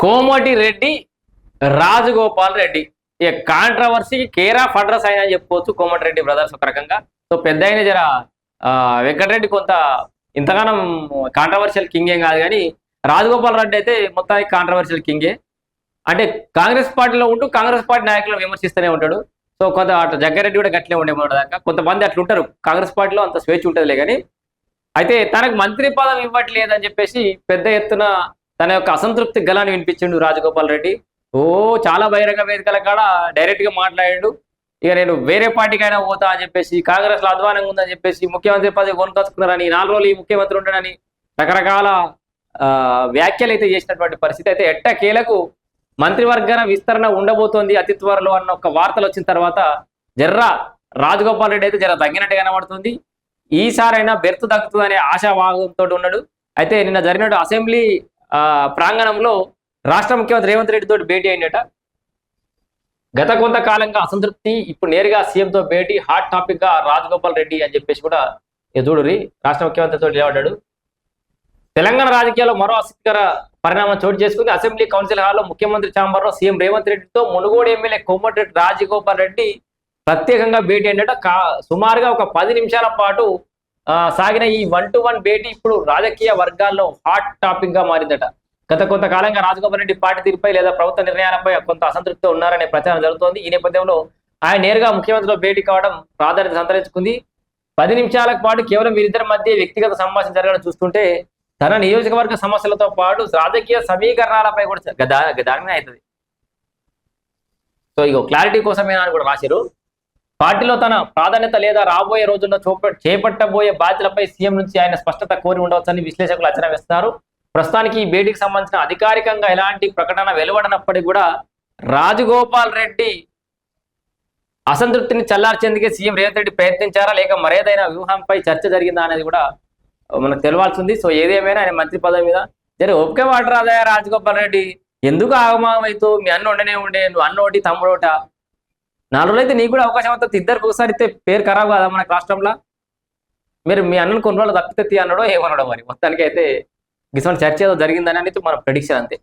కోమటి రెడ్డి రాజగోపాల్ రెడ్డి ఈ కాంట్రవర్సీకి care of address అయినా చెప్పుకోవచ్చు. కోమటి రెడ్డి బ్రదర్స్ ఒక రకంగా. సో పెద్ద అయిన జర వెంకటరెడ్డి కొంత ఇంతగానం కాంట్రవర్షియల్ కింగ్ ఏం కాదు, కానీ రాజగోపాల్ రెడ్డి అయితే మొత్తానికి కాంట్రవర్షియల్ కింగే. అంటే కాంగ్రెస్ పార్టీలో ఉంటూ కాంగ్రెస్ పార్టీ నాయకులను విమర్శిస్తూనే ఉంటాడు. సో కొంత అటు జగ్గారెడ్డి కూడా గట్లే ఉండే దాకా కొంతమంది అట్లా ఉంటారు. కాంగ్రెస్ పార్టీలో అంత స్వేచ్ఛ ఉంటుందిలే, కానీ అయితే తనకు మంత్రి పదవి ఇవ్వట్లేదని చెప్పేసి పెద్ద ఎత్తున తన యొక్క అసంతృప్తి గలాన్ని వినిపించిండు రాజగోపాల్ రెడ్డి. చాలా బహిరంగ వేదికల కాడ డైరెక్ట్ గా మాట్లాడాడు. ఇక నేను వేరే పార్టీకైనా పోతా అని చెప్పేసి, కాంగ్రెస్ లో అధ్వానంగా ఉందని చెప్పేసి, ముఖ్యమంత్రి పదవి కొనుకొచ్చుకున్నారని, 4 రోజులు ఈ ముఖ్యమంత్రి ఉంటాడని రకరకాల వ్యాఖ్యలు అయితే చేసినటువంటి పరిస్థితి. అయితే ఎట్టకేలకు మంత్రివర్గ విస్తరణ ఉండబోతోంది అతి త్వరలో అన్న ఒక వార్తలు వచ్చిన తర్వాత జర్రా రాజగోపాల్ రెడ్డి అయితే జర తగ్గినట్టు కనబడుతుంది. ఈసారైనా బెర్తు దక్కుతుందనే ఆశావాదంతో ఉన్నాడు. అయితే నిన్న జరిగిన అసెంబ్లీ ప్రాంగణంలో రాష్ట్ర ముఖ్యమంత్రి రేవంత్ రెడ్డి తోటి భేటీ అయినట. గత కొంతకాలంగా అసంతృప్తి, ఇప్పుడు నేరుగా సీఎంతో భేటీ హాట్ టాపిక్ గా రాజగోపాల్ రెడ్డి అని చెప్పేసి కూడా చూడురి రాష్ట్ర ముఖ్యమంత్రితో నిలబడ్డాడు. తెలంగాణ రాజకీయాల్లో మరో ఆసక్తికర పరిణామం చోటు చేసుకుంది. అసెంబ్లీ కౌన్సిల్ హాల్లో ముఖ్యమంత్రి ఛాంబర్ లో సీఎం రేవంత్ రెడ్డితో మునుగోడు ఎమ్మెల్యే కోమటిరెడ్డి రాజగోపాల్ రెడ్డి ప్రత్యేకంగా భేటీ అయినట. సుమారుగా ఒక 10 నిమిషాల పాటు సాగిన ఈ 1-to-1 భేటీ ఇప్పుడు రాజకీయ వర్గాల్లో హాట్ టాపిక్ గా మారిందట. గత కొంతకాలంగా రాజగోపాల్ రెడ్డి పార్టీ తీరుపై లేదా ప్రభుత్వ నిర్ణయాలపై కొంత అసంతృప్తితో ఉన్నారనే ప్రచారం జరుగుతోంది. ఈ నేపథ్యంలో ఆయన నేరుగా ముఖ్యమంత్రితో భేటీ కావడం ప్రాధాన్యత సంతరించుకుంది. 10 నిమిషాల పాటు కేవలం వీరిద్దరి మధ్య వ్యక్తిగత సంభాషణ జరగడం చూస్తుంటే తన నియోజకవర్గ సమస్యలతో పాటు రాజకీయ సమీకరణాలపై కూడా దానినే అవుతుంది. సో ఇగో క్లారిటీ కోసమే అని కూడా రాశారు. పార్టీలో తన ప్రాధాన్యత లేదా రాబోయే రోజుల్లో చేపట్టబోయే బాధ్యతలపై సీఎం నుంచి ఆయన స్పష్టత కోరి ఉండవచ్చని విశ్లేషకులు అంచనా వేస్తున్నారు. ప్రస్తుతానికి ఈ భేటీకి సంబంధించిన అధికారికంగా ఎలాంటి ప్రకటన వెలువడనప్పటికీ కూడా రాజగోపాల్ రెడ్డి అసంతృప్తిని చల్లార్చేందుకే సీఎం రేవంత్ రెడ్డి ప్రయత్నించారా లేక మరేదైనా వ్యూహంపై చర్చ జరిగిందా అనేది కూడా మనకు తెలవాల్సింది. సో ఏదేమైనా ఆయన మంత్రి పదవి మీద జరి ఒకే వాటర్ ఆదాయ రాజగోపాల్ రెడ్డి ఎందుకు ఆగమామైతూ మీ అన్న ఉండనే ఉండే, నువ్వు అన్నోటి తమ్ముడోట 4 రోజులు అయితే నీకు కూడా అవకాశం అవుతుంది. ఇద్దరికి ఒకసారి అయితే పేరు ఖరాబ్ కాదా మనకు రాష్ట్రంలో? మీరు మీ అన్నను కొన్ని రోజులు తప్పితే అన్నాడో ఏమన్నాడో మరి మొత్తానికి అయితే గిసోని చర్చ ఏదో జరిగిందని అనేది మన ప్రెడిక్షన్ అంతే.